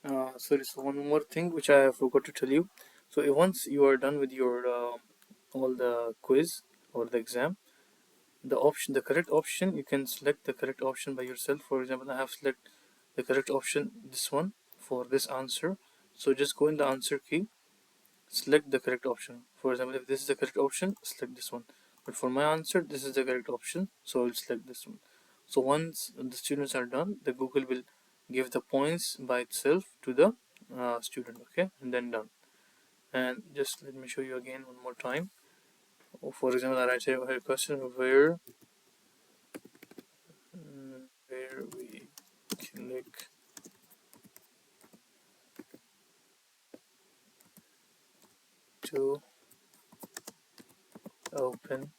Sorry, so one more thing which I forgot to tell you. So once you are done with your all the quiz or the exam, the correct option, you can select the correct option by yourself. For example, I have select the correct option, this one, for this answer. So just go in the answer key, select the correct option. For example, if this is the correct option, select this one. But for my answer, this is the correct option, so I'll select this one. So once the students are done, the Google will give the points by itself to the student, okay, and then done. And just let me show you again one more time. For example, I write here a question where we click to open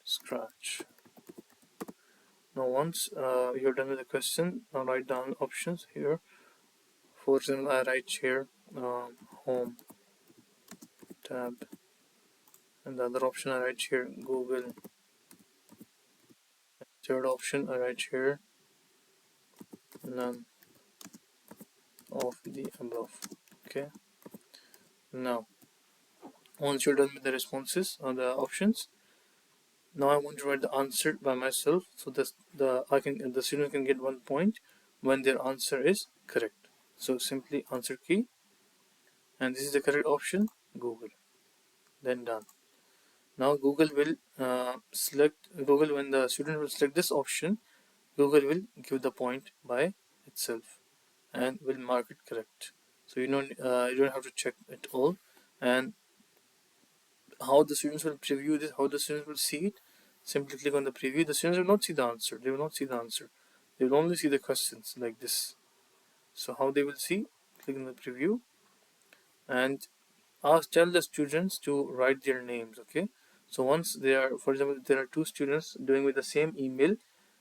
Scratch. Now once you're done with the question, now write down options here. For example, I write here home tab, and the other option I write here Google. Third option I write here none of the above. Okay. Now once you're done with the responses or the options, now I want to write the answer by myself, so that the student can get 1 point when their answer is correct. So simply answer key, and this is the correct option, Google. Then done. Now Google when the student will select this option, Google will give the point by itself and will mark it correct. So you don't have to check it all. And how the students will preview this, how the students will see it, simply click on the preview. The students will not see the answer. They will not see the answer. They will only see the questions like this. So how they will see? Click on the preview and tell the students to write their names. Okay. So once they are, for example, there are two students doing with the same email,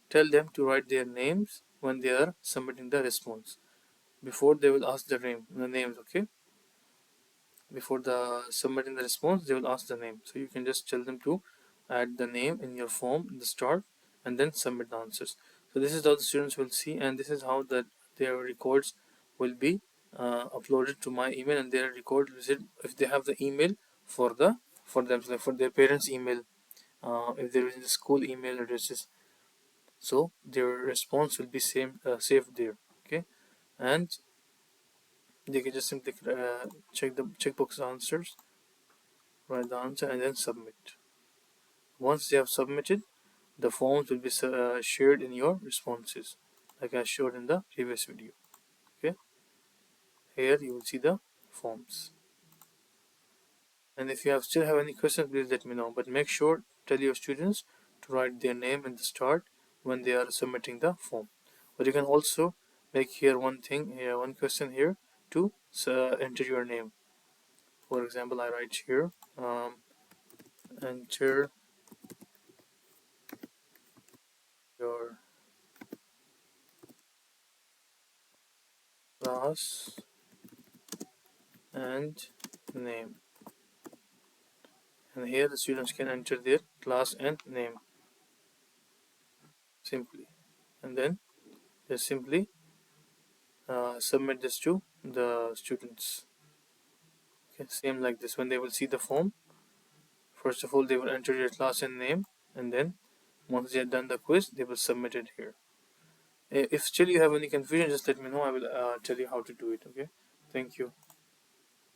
tell them to write their names when they are submitting the response. Before they will ask the names, okay? Before the submitting the response, they will ask the name. So you can just tell them to add the name in your form in the start and then submit the answers. So this is how the students will see, and this is how their records will be uploaded to my email, and their record if they have the email for them, like for their parents' email, if there is the school email addresses, so their response will be saved there. Okay, and they can just simply check the checkbox answers, write the answer, and then submit. Once they have submitted, the forms will be shared in your responses, like I showed in the previous video. Okay, here you will see the forms. And if you still have any questions, please let me know. But make sure tell your students to write their name in the start when they are submitting the form. But you can also make here one question here to enter your name. For example, I write here enter your class and name, and here the students can enter their class and name simply, and then they simply submit this to the students. Okay, same like this. When they will see the form, first of all they will enter their class and name, and then once they have done the quiz, they will submit it here. If still you have any confusion, just let me know. I will tell you how to do it. Okay, thank you.